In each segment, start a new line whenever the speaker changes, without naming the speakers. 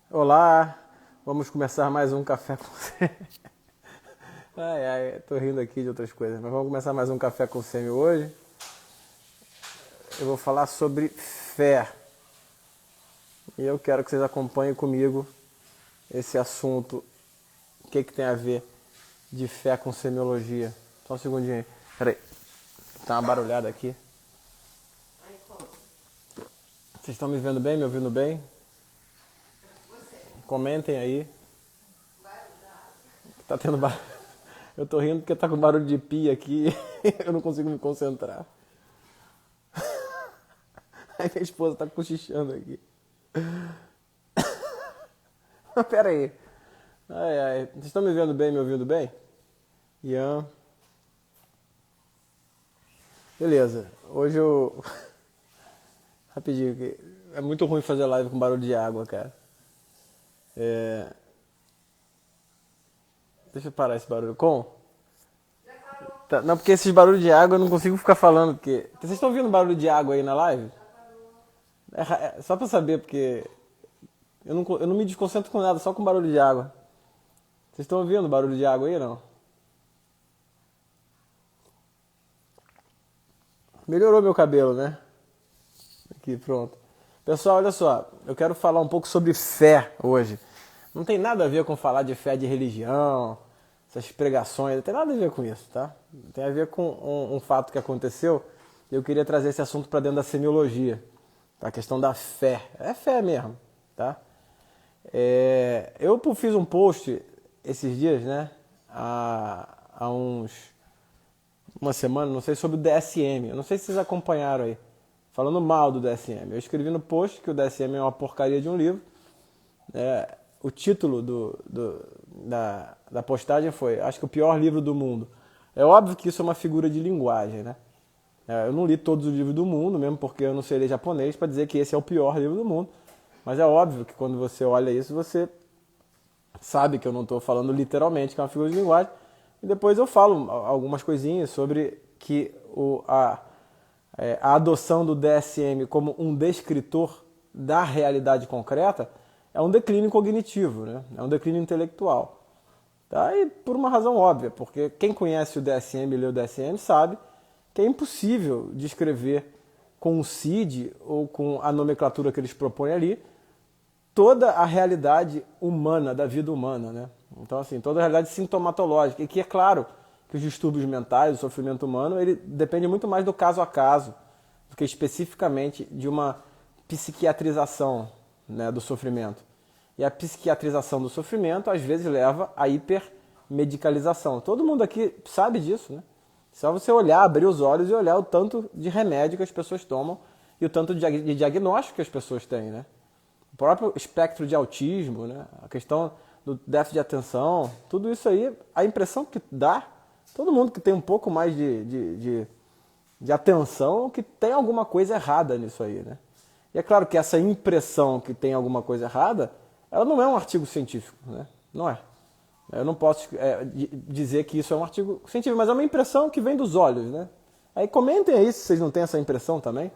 Olá, vamos começar mais um café com você. Tô rindo aqui de outras coisas, mas vamos começar mais um café com Semi hoje. Eu vou falar sobre fé e eu quero que vocês acompanhem comigo esse assunto. O que tem a ver de fé com semiologia? Só um segundinho aí. Peraí, tá uma barulhada aqui. Vocês estão me vendo bem, me ouvindo bem? Comentem aí. Tá tendo barulho. Eu tô rindo porque tá com barulho de pia aqui. Eu não consigo me concentrar. Aí minha esposa tá cochichando aqui. Mas pera aí. Vocês estão me vendo bem, me ouvindo bem? Ian. Beleza. Hoje eu... Rapidinho aqui. É muito ruim fazer live com barulho de água, cara. Deixa eu parar esse barulho. Tá, não, porque esses barulhos de água eu não consigo ficar falando, porque... Vocês estão ouvindo barulho de água aí na live? Só pra saber, porque... Eu não me desconcentro com nada, só com barulho de água. Vocês estão ouvindo barulho de água aí, não? Melhorou meu cabelo, né? Aqui, pronto. Pessoal, olha só. Eu quero falar um pouco sobre fé hoje. Não tem nada a ver com falar de fé de religião, essas pregações, não tem nada a ver com isso, tá? Tem a ver com um fato que aconteceu. Eu queria trazer esse assunto para dentro da semiologia, tá? A questão da fé. É fé mesmo, tá? Eu fiz um post esses dias, né? Há uma semana, não sei, sobre o DSM. Eu não sei se vocês acompanharam aí, falando mal do DSM. Eu escrevi no post que o DSM é uma porcaria de um livro. O título da postagem foi, acho que o pior livro do mundo. É óbvio que isso é uma figura de linguagem, né? Eu não li todos os livros do mundo, mesmo porque eu não sei ler japonês, para dizer que esse é o pior livro do mundo. Mas é óbvio que quando você olha isso, você sabe que eu não estou falando literalmente que é uma figura de linguagem. E depois eu falo algumas coisinhas sobre que a adoção do DSM como um descritor da realidade concreta é um declínio cognitivo, né? É um declínio intelectual. Tá? E por uma razão óbvia, porque quem conhece o DSM e lê o DSM sabe que é impossível descrever com o CID ou com a nomenclatura que eles propõem ali toda a realidade humana, da vida humana, né? Então, assim, toda a realidade sintomatológica. E que é claro que os distúrbios mentais, o sofrimento humano, ele depende muito mais do caso a caso do que especificamente de uma psiquiatrização, né, do sofrimento. E a psiquiatrização do sofrimento, às vezes, leva à hipermedicalização. Todo mundo aqui sabe disso, né? Só você olhar, abrir os olhos e olhar o tanto de remédio que as pessoas tomam e o tanto de diagnóstico que as pessoas têm, né? O próprio espectro de autismo, né? A questão do déficit de atenção, tudo isso aí, a impressão que dá, todo mundo que tem um pouco mais de atenção, que tem alguma coisa errada nisso aí, né? E é claro que essa impressão que tem alguma coisa errada, ela não é um artigo científico, né? Não é. Eu não posso dizer que isso é um artigo científico, mas é uma impressão que vem dos olhos, né? Aí comentem aí se vocês não têm essa impressão também,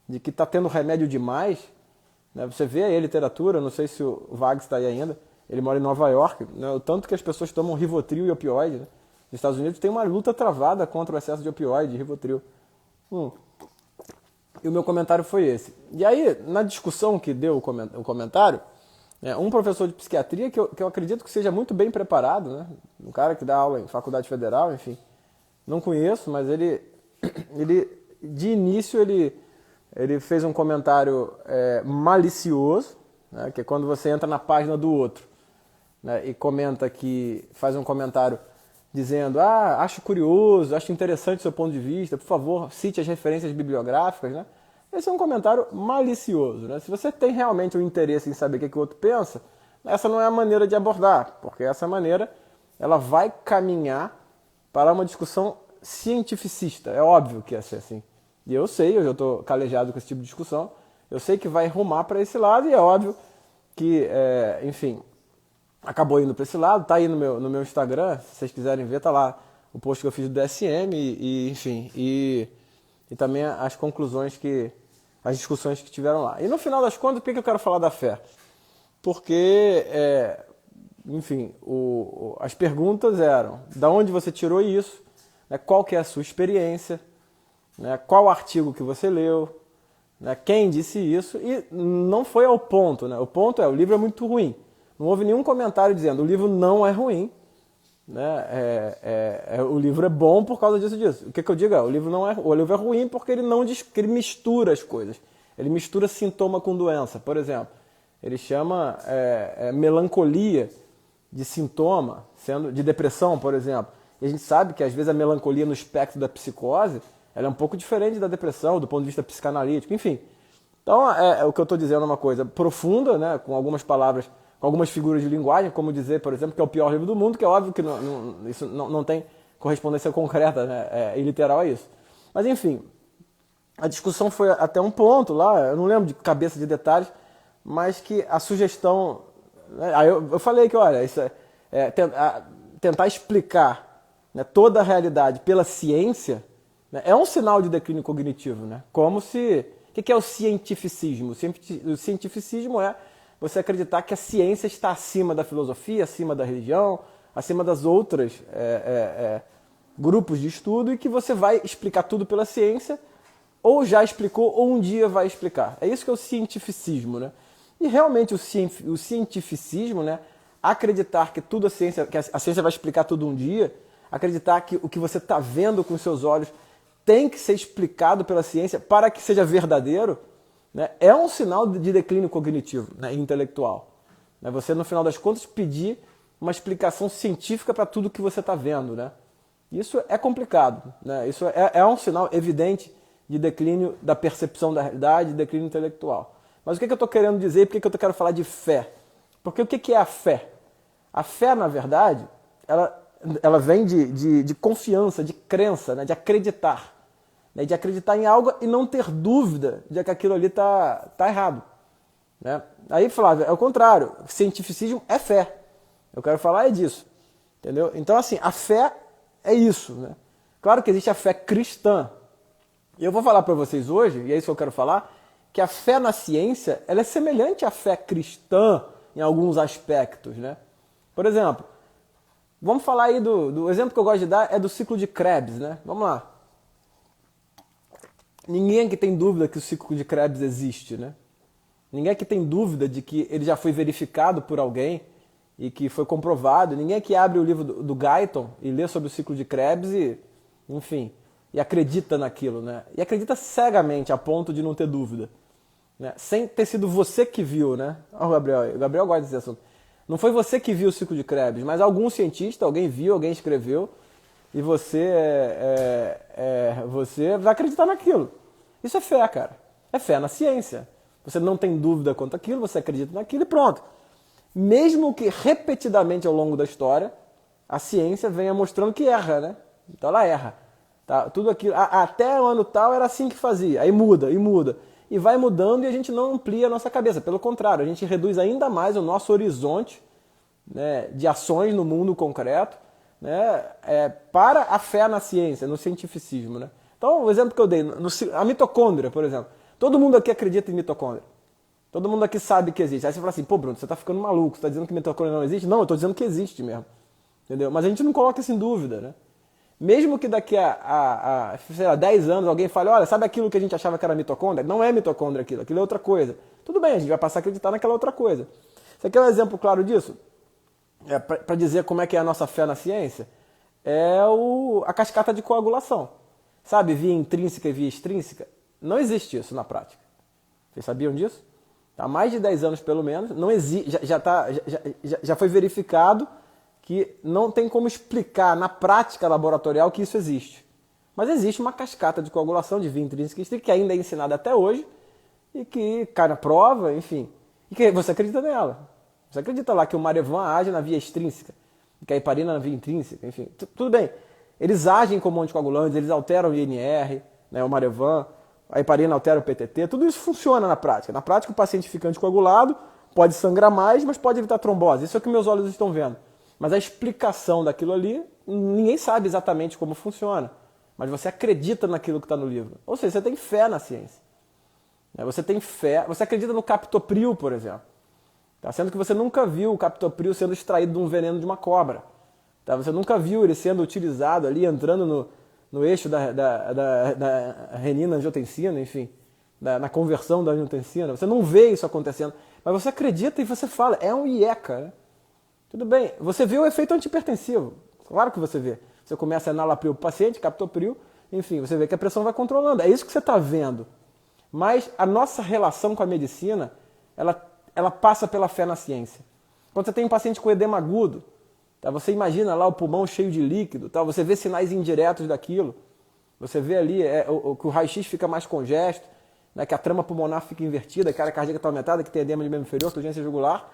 de que está tendo remédio demais, né? Você vê aí a literatura, não sei se o Vag está aí ainda, ele mora em Nova York, né? O tanto que as pessoas tomam Rivotril e opioide, né? Nos Estados Unidos tem uma luta travada contra o excesso de opioide e Rivotril. E o meu comentário foi esse. E aí, na discussão que deu o comentário, um professor de psiquiatria, que eu acredito que seja muito bem preparado, né? Um cara que dá aula em faculdade federal, enfim. Não conheço, mas ele de início, ele fez um comentário malicioso, né? Que é quando você entra na página do outro, né? E comenta que, faz um comentário dizendo, acho curioso, acho interessante o seu ponto de vista, por favor, cite as referências bibliográficas, né? Esse é um comentário malicioso, né? Se você tem realmente um interesse em saber o que o outro pensa, essa não é a maneira de abordar, porque essa maneira ela vai caminhar para uma discussão cientificista. É óbvio que ia ser assim. E eu sei, eu já estou calejado com esse tipo de discussão, eu sei que vai rumar para esse lado e é óbvio que, enfim, acabou indo para esse lado, tá aí no meu Instagram, se vocês quiserem ver, tá lá o post que eu fiz do DSM enfim, e também as conclusões as discussões que tiveram lá. E no final das contas, por que eu quero falar da fé? porque, enfim, as perguntas eram: da onde você tirou isso? Né, qual que é a sua experiência? Né, qual artigo que você leu? Né, quem disse isso? E não foi ao ponto. Né? O ponto é: o livro é muito ruim. Não houve nenhum comentário dizendo o livro não é ruim. Né? O livro é bom por causa disso. O que eu digo é: o livro é ruim porque ele não diz, que ele mistura as coisas. Ele mistura sintoma com doença. Por exemplo, ele chama melancolia de sintoma, sendo de depressão, por exemplo. E a gente sabe que às vezes a melancolia no espectro da psicose ela é um pouco diferente da depressão, do ponto de vista psicanalítico, enfim. Então, o que eu estou dizendo é uma coisa profunda, né, com algumas palavras, com algumas figuras de linguagem, como dizer, por exemplo, que é o pior livro do mundo, que é óbvio que isso não tem correspondência concreta, né, e literal a isso. Mas, enfim, a discussão foi até um ponto lá, eu não lembro de cabeça de detalhes, mas que a sugestão... Né, aí eu falei que, olha, isso tentar explicar, né, toda a realidade pela ciência, né, é um sinal de declínio cognitivo. Né? Como se... O que é o cientificismo? O cientificismo é você acreditar que a ciência está acima da filosofia, acima da religião, acima das outras grupos de estudo, e que você vai explicar tudo pela ciência, ou já explicou, ou um dia vai explicar. É isso que é o cientificismo. Né? E realmente o cientificismo, né, acreditar que tudo que a ciência vai explicar tudo um dia, acreditar que o que você está vendo com os seus olhos tem que ser explicado pela ciência para que seja verdadeiro, né, é um sinal de declínio cognitivo, né, intelectual. Né, você, no final das contas, pedir uma explicação científica para tudo que você está vendo. Né? Isso é complicado. Né? Isso é um sinal evidente de declínio da percepção da realidade, de declínio intelectual. Mas o que eu estou querendo dizer e por que eu quero falar de fé? Porque o que é a fé? A fé, na verdade, ela vem de confiança, de crença, né? De acreditar. Né? De acreditar em algo e não ter dúvida de que aquilo ali está errado. Né? Aí, Flávio, é o contrário. Cientificismo é fé. Eu quero falar disso. Entendeu? Então, assim, a fé é isso. Né? Claro que existe a fé cristã. E eu vou falar para vocês hoje, e é isso que eu quero falar, que a fé na ciência ela é semelhante à fé cristã em alguns aspectos. Né? Por exemplo, vamos falar aí do exemplo que eu gosto de dar é do ciclo de Krebs, né? Vamos lá. Ninguém aqui tem dúvida que o ciclo de Krebs existe, né? Ninguém aqui tem dúvida de que ele já foi verificado por alguém e que foi comprovado. Ninguém aqui abre o livro do Guyton e lê sobre o ciclo de Krebs e, enfim, e acredita naquilo, né? E acredita cegamente a ponto de não ter dúvida, né? Sem ter sido você que viu, né? Olha o Gabriel gosta desse assunto. Não foi você que viu o ciclo de Krebs, mas algum cientista, alguém viu, alguém escreveu, e você vai acreditar naquilo. Isso é fé, cara. É fé na ciência. Você não tem dúvida quanto àquilo, você acredita naquilo e pronto. Mesmo que repetidamente ao longo da história, a ciência venha mostrando que erra, né? Então ela erra. Tá? Tudo aquilo, até o ano tal era assim que fazia, aí muda, e muda. E vai mudando e a gente não amplia a nossa cabeça. Pelo contrário, a gente reduz ainda mais o nosso horizonte, né, de ações no mundo concreto, né, para a fé na ciência, no cientificismo. Né? Então, o exemplo que eu dei, a mitocôndria, por exemplo. Todo mundo aqui acredita em mitocôndria. Todo mundo aqui sabe que existe. Aí você fala assim, pô, Bruno, você está ficando maluco, você está dizendo que mitocôndria não existe? Não, eu estou dizendo que existe mesmo. Entendeu? Mas a gente não coloca isso em dúvida. Né? Mesmo que daqui sei lá, 10 anos alguém fale, olha, sabe aquilo que a gente achava que era mitocôndria? Não é mitocôndria aquilo é outra coisa. Tudo bem, a gente vai passar a acreditar naquela outra coisa. Você quer um exemplo claro disso? Para dizer como é que é a nossa fé na ciência? É a cascata de coagulação. Sabe, via intrínseca e via extrínseca? Não existe isso na prática. Vocês sabiam disso? Há mais de 10 anos, pelo menos, não existe, já foi verificado que não tem como explicar na prática laboratorial que isso existe. Mas existe uma cascata de coagulação de via intrínseca e extrínseca que ainda é ensinada até hoje e que cai na prova, enfim, e que você acredita nela. Você acredita lá que o Marevan age na via extrínseca, que a heparina na via intrínseca, enfim, tudo bem. Eles agem como anticoagulantes, eles alteram o INR, né, o Marevan, a heparina altera o PTT, tudo isso funciona na prática. Na prática, o paciente fica anticoagulado, pode sangrar mais, mas pode evitar trombose. Isso é o que meus olhos estão vendo. Mas a explicação daquilo ali, ninguém sabe exatamente como funciona. Mas você acredita naquilo que está no livro. Ou seja, você tem fé na ciência. Você tem fé, você acredita no captopril, por exemplo. Tá? Sendo que você nunca viu o captopril sendo extraído de um veneno de uma cobra. Tá? Você nunca viu ele sendo utilizado ali, entrando no eixo da renina-angiotensina, enfim, na conversão da angiotensina. Você não vê isso acontecendo, mas você acredita e você fala, é um IECA. Né? Tudo bem, você vê o efeito antihipertensivo, claro que você vê. Você começa a enalapril para o paciente, captopril, enfim, você vê que a pressão vai controlando. É isso que você está vendo. Mas a nossa relação com a medicina, ela passa pela fé na ciência. Quando você tem um paciente com edema agudo, tá, você imagina lá o pulmão cheio de líquido, tá, você vê sinais indiretos daquilo, você vê ali que o raio-x fica mais congesto, né, que a trama pulmonar fica invertida, que a área cardíaca está aumentada, que tem edema de membro inferior, urgência jugular,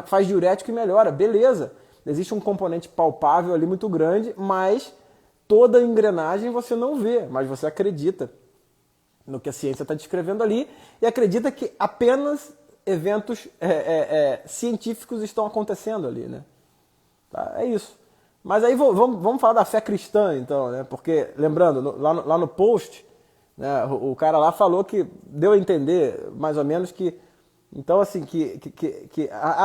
faz diurético e melhora, beleza. Existe um componente palpável ali muito grande, mas toda a engrenagem você não vê, mas você acredita no que a ciência está descrevendo ali e acredita que apenas eventos científicos estão acontecendo ali, né? Tá, é isso. Mas aí vamos falar da fé cristã, então, né? Porque, lembrando, lá no post, né, o cara lá falou que deu a entender, mais ou menos, que então, assim,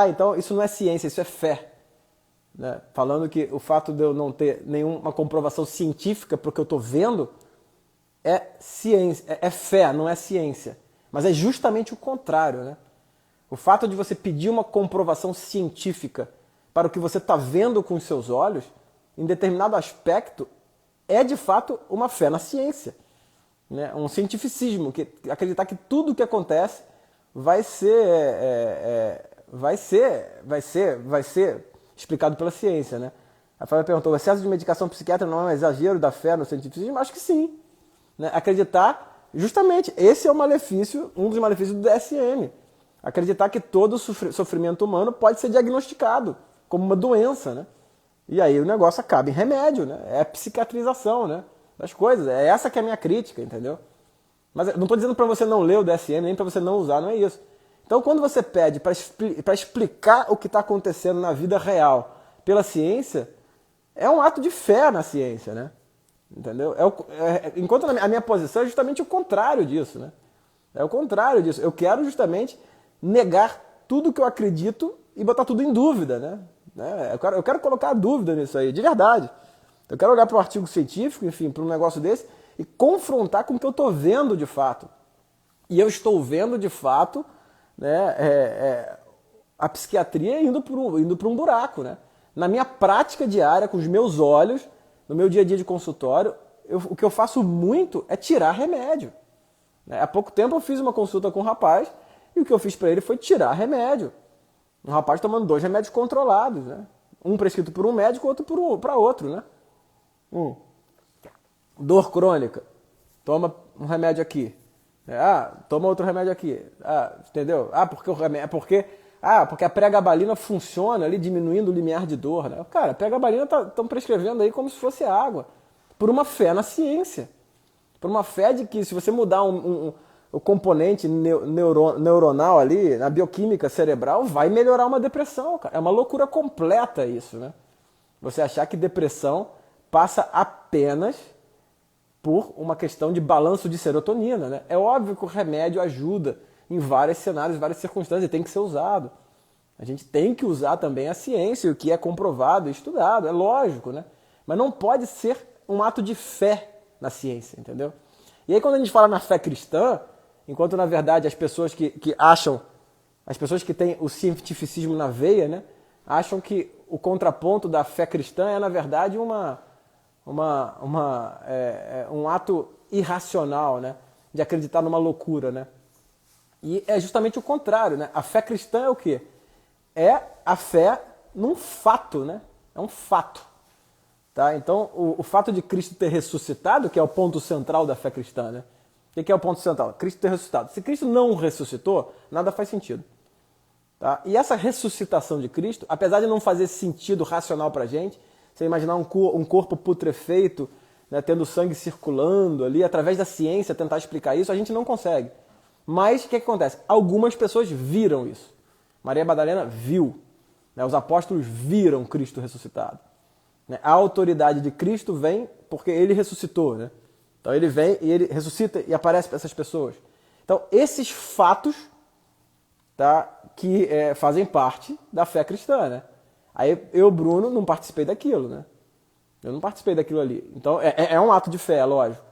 então isso não é ciência, isso é fé. Né? Falando que o fato de eu não ter nenhuma comprovação científica para o que eu estou vendo é ciência, é fé, não é ciência. Mas é justamente o contrário, né? O fato de você pedir uma comprovação científica para o que você está vendo com os seus olhos, em determinado aspecto, é de fato uma fé na ciência. Né? Um cientificismo, acreditar que tudo o que acontece vai ser explicado pela ciência. Né? A Flávia perguntou, o excesso de medicação psiquiátrica não é um exagero da fé no cientificismo? Acho que sim. Né? Acreditar, justamente, esse é o malefício, um dos malefícios do DSM. Acreditar que todo sofrimento humano pode ser diagnosticado como uma doença, né? E aí o negócio acaba em remédio, né? É a psiquiatrização, né, das coisas. É essa que é a minha crítica, entendeu? Mas eu não estou dizendo para você não ler o DSM, nem para você não usar, não é isso. Então quando você pede para explicar o que está acontecendo na vida real pela ciência, é um ato de fé na ciência, né? Entendeu? Enquanto a minha posição é justamente o contrário disso, né? É o contrário disso. Eu quero justamente negar tudo que eu acredito e botar tudo em dúvida, né? Eu quero colocar a dúvida nisso aí, de verdade. Eu quero olhar para um artigo científico, enfim, para um negócio desse e confrontar com o que eu estou vendo de fato. E eu estou vendo de fato, né, a psiquiatria indo para um buraco, né? Na minha prática diária, com os meus olhos, no meu dia a dia de consultório, o que eu faço muito é tirar remédio. Há pouco tempo eu fiz uma consulta com um rapaz e o que eu fiz para ele foi tirar remédio. Um rapaz tomando 2 remédios controlados, né? Um prescrito por um médico, outro para outro, né? Dor crônica, toma um remédio aqui. Toma outro remédio aqui. Entendeu? Porque a pregabalina funciona ali diminuindo o limiar de dor, né? Cara, a pregabalina estão prescrevendo aí como se fosse água, por uma fé na ciência. Por uma fé de que se você mudar o componente neuronal ali, na bioquímica cerebral, vai melhorar uma depressão, cara. É uma loucura completa isso, né? Você achar que depressão passa apenas por uma questão de balanço de serotonina, né? É óbvio que o remédio ajuda em vários cenários, várias circunstâncias, e tem que ser usado. A gente tem que usar também a ciência, o que é comprovado e estudado, é lógico, né? Mas não pode ser um ato de fé na ciência, entendeu? E aí quando a gente fala na fé cristã, enquanto na verdade as pessoas que acham, as pessoas que têm o cientificismo na veia, né, acham que o contraponto da fé cristã é na verdade um ato irracional, né, de acreditar numa loucura, né? E é justamente o contrário, né? A fé cristã é o quê? É a fé num fato, né? É um fato. Tá? Então, o fato de Cristo ter ressuscitado, que é o ponto central da fé cristã, né? O que é o ponto central? Cristo ter ressuscitado. Se Cristo não ressuscitou, nada faz sentido. Tá? E essa ressuscitação de Cristo, apesar de não fazer sentido racional para a gente, você imaginar um corpo putrefeito, né, tendo sangue circulando ali, através da ciência tentar explicar isso, a gente não consegue. Mas o que acontece? Algumas pessoas viram isso. Maria Madalena viu. Né? Os apóstolos viram Cristo ressuscitado. A autoridade de Cristo vem porque ele ressuscitou, né? Então ele vem e ele ressuscita e aparece para essas pessoas. Então esses fatos, tá? Que fazem parte da fé cristã, né? Aí eu, Bruno, não participei daquilo, né? Eu não participei daquilo ali. Então é um ato de fé, lógico.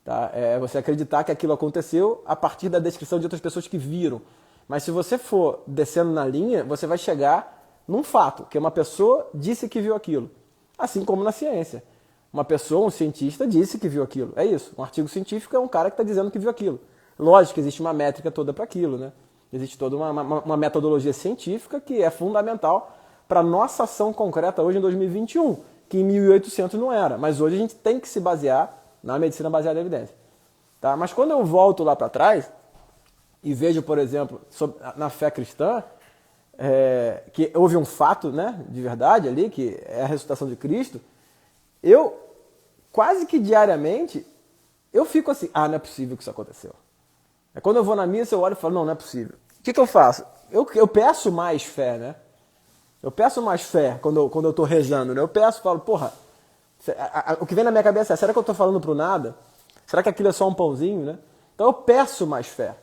Tá? É você acreditar que aquilo aconteceu a partir da descrição de outras pessoas que viram. Mas se você for descendo na linha, você vai chegar num fato, que uma pessoa disse que viu aquilo. Assim como na ciência. Uma pessoa, um cientista, disse que viu aquilo. É isso. Um artigo científico é um cara que está dizendo que viu aquilo. Lógico que existe uma métrica toda para aquilo, né? Existe toda uma metodologia científica que é fundamental para a nossa ação concreta hoje em 2021, que em 1800 não era. Mas hoje a gente tem que se basear na medicina baseada em evidência. Tá? Mas quando eu volto lá para trás e vejo, por exemplo, na fé cristã, que houve um fato, né, de verdade ali, que é a ressuscitação de Cristo, eu, quase que diariamente, eu fico assim, não é possível que isso aconteceu. Quando eu vou na missa, eu olho e falo, não é possível. O que eu faço? Eu peço mais fé, né? Eu peço mais fé quando eu estou rezando, né? Eu peço, falo, porra, o que vem na minha cabeça é, será que eu estou falando pro nada? Será que aquilo é só um pãozinho, né? Então eu peço mais fé.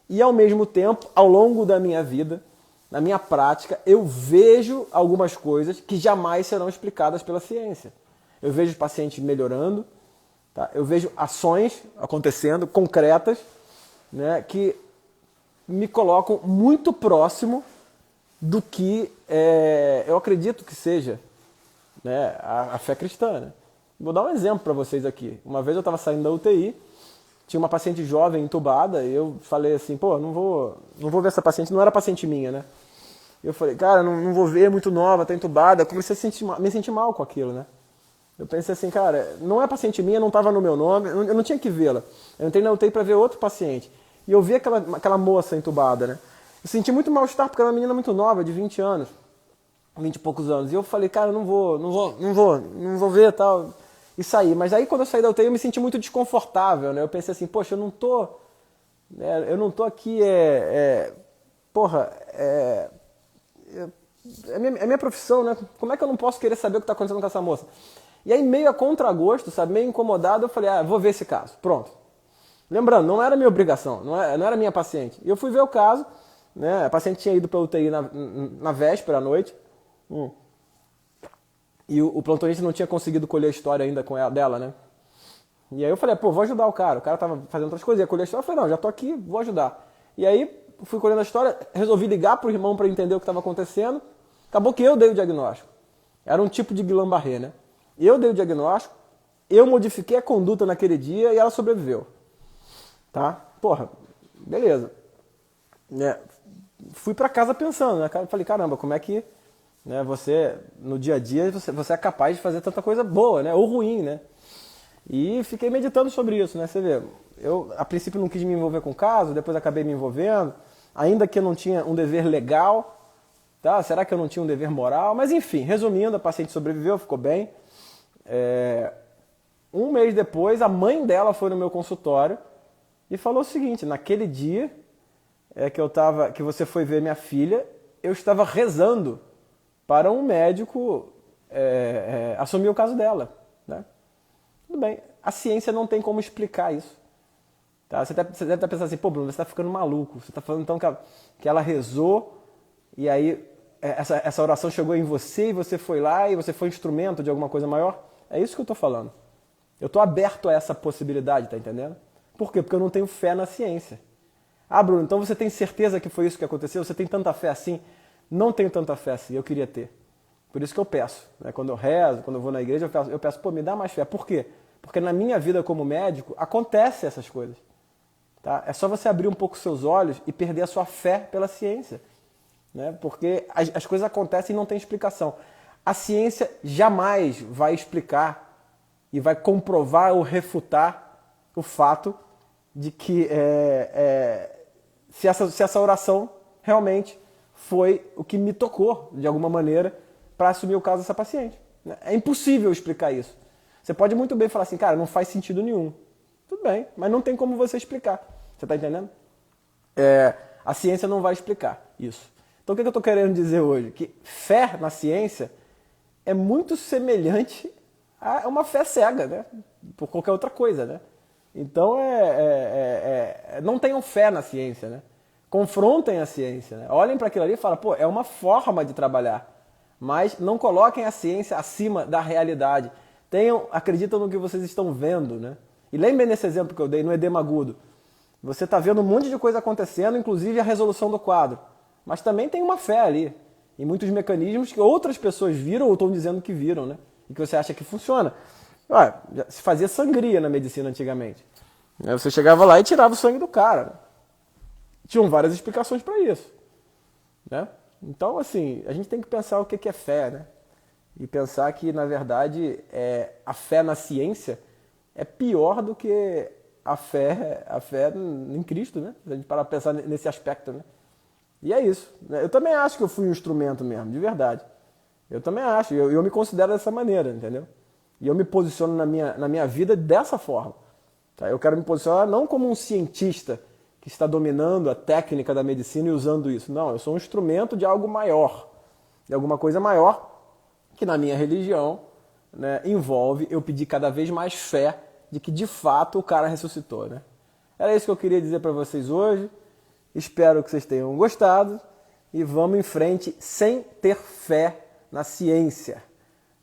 E ao mesmo tempo, ao longo da minha vida, na minha prática, eu vejo algumas coisas que jamais serão explicadas pela ciência. Eu vejo os pacientes melhorando, tá? Eu vejo ações acontecendo, concretas, né, que me colocam muito próximo do que eu acredito que seja, né, a fé cristã. Né? Vou dar um exemplo para vocês aqui. Uma vez eu estava saindo da UTI, tinha uma paciente jovem entubada, e eu falei assim, pô, não vou ver essa paciente, não era paciente minha, né? Eu falei, cara, não vou ver, é muito nova, tá entubada. Eu comecei a me sentir mal com aquilo, né? Eu pensei assim, cara, não é paciente minha, não estava no meu nome, eu não tinha que vê-la. Eu entrei na UTI para ver outro paciente. E eu vi aquela moça entubada, né? Eu senti muito mal-estar, porque era uma menina muito nova, de 20 anos, 20 e poucos anos. E eu falei, cara, não vou ver e tal. E saí. Mas aí quando eu saí da UTI eu me senti muito desconfortável, né? Eu pensei assim, poxa, eu não tô aqui, é minha profissão, né? Como é que eu não posso querer saber o que está acontecendo com essa moça? E aí, meio a contragosto, sabe, meio incomodado, eu falei, vou ver esse caso. Pronto. Lembrando, não era minha obrigação, não era minha paciente. E eu fui ver o caso, né? A paciente tinha ido para a UTI na véspera à noite. E o plantonista não tinha conseguido colher a história ainda dela, né? E aí eu falei, pô, vou ajudar o cara. O cara tava fazendo outras coisas, ia colher a história. Eu falei, não, já tô aqui, vou ajudar. E aí, fui colhendo a história, resolvi ligar pro irmão para entender o que estava acontecendo. Acabou que eu dei o diagnóstico. Era um tipo de Guillain-Barré, né? Eu dei o diagnóstico, eu modifiquei a conduta naquele dia e ela sobreviveu. Tá? Porra, beleza. Fui para casa pensando, né? Falei, caramba, como é que, né, você, no dia a dia, você é capaz de fazer tanta coisa boa, né? Ou ruim, né? E fiquei meditando sobre isso, né? Você vê, eu a princípio não quis me envolver com o caso, depois acabei me envolvendo, ainda que eu não tinha um dever legal, tá? Será que eu não tinha um dever moral? Mas enfim, resumindo, a paciente sobreviveu, ficou bem. Um mês depois, a mãe dela foi no meu consultório e falou o seguinte, naquele dia que você foi ver minha filha, eu estava rezando para um médico assumir o caso dela. Né? Tudo bem, a ciência não tem como explicar isso. Tá? Você deve estar pensando assim, pô, Bruno, você está ficando maluco. Você está falando então que ela rezou e aí essa oração chegou em você e você foi lá e você foi instrumento de alguma coisa maior? É isso que eu estou falando. Eu estou aberto a essa possibilidade, tá entendendo? Por quê? Porque eu não tenho fé na ciência. Bruno, então você tem certeza que foi isso que aconteceu? Você tem tanta fé assim? Não tenho tanta fé assim, eu queria ter. Por isso que eu peço. Né? Quando eu rezo, quando eu vou na igreja, eu peço, pô, me dá mais fé. Por quê? Porque na minha vida como médico, acontecem essas coisas. Tá? É só você abrir um pouco seus olhos e perder a sua fé pela ciência. Né? Porque as coisas acontecem e não tem explicação. A ciência jamais vai explicar e vai comprovar ou refutar o fato de que se essa oração realmente foi o que me tocou, de alguma maneira, para assumir o caso dessa paciente. É impossível explicar isso. Você pode muito bem falar assim, cara, não faz sentido nenhum. Tudo bem, mas não tem como você explicar. Você está entendendo? A ciência não vai explicar isso. Então o que eu estou querendo dizer hoje? Que fé na ciência é muito semelhante a uma fé cega, né? Por qualquer outra coisa, né? Então não tenham fé na ciência, né? Confrontem a ciência, né? Olhem para aquilo ali e falem, pô, é uma forma de trabalhar. Mas não coloquem a ciência acima da realidade. Acreditam no que vocês estão vendo, né? E lembrem desse exemplo que eu dei no edema agudo. Você está vendo um monte de coisa acontecendo, inclusive a resolução do quadro. Mas também tem uma fé ali. E muitos mecanismos que outras pessoas viram ou estão dizendo que viram, né? E que você acha que funciona. Ué, se fazia sangria na medicina antigamente. Você chegava lá e tirava o sangue do cara, né? Tinham várias explicações para isso, né? Então, assim, a gente tem que pensar o que é fé, né? E pensar que, na verdade, a fé na ciência é pior do que a fé em Cristo, né? Se a gente parar para pensar nesse aspecto, né? E é isso, né? Eu também acho que eu fui um instrumento mesmo, de verdade. Eu também acho, eu me considero dessa maneira, entendeu? E eu me posiciono na minha vida dessa forma. Tá? Eu quero me posicionar não como um cientista que está dominando a técnica da medicina e usando isso. Não, eu sou um instrumento de algo maior, de alguma coisa maior, que na minha religião, né, envolve eu pedir cada vez mais fé de que de fato o cara ressuscitou, né? Era isso que eu queria dizer para vocês hoje. Espero que vocês tenham gostado e vamos em frente sem ter fé na ciência.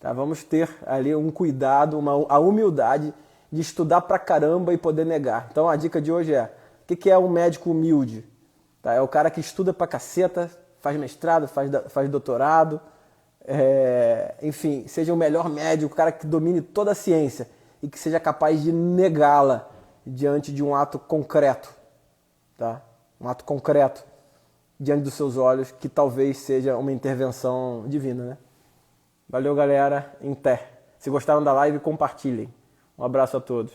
Tá? Vamos ter ali um cuidado, a humildade de estudar pra caramba e poder negar. Então a dica de hoje é: o que é um médico humilde? Tá? É o cara que estuda pra caceta, faz mestrado, faz doutorado, enfim, seja o melhor médico, o cara que domine toda a ciência e que seja capaz de negá-la diante de um ato concreto, tá? Um ato concreto diante dos seus olhos, que talvez seja uma intervenção divina, né? Valeu, galera. Em té. Se gostaram da live, compartilhem. Um abraço a todos.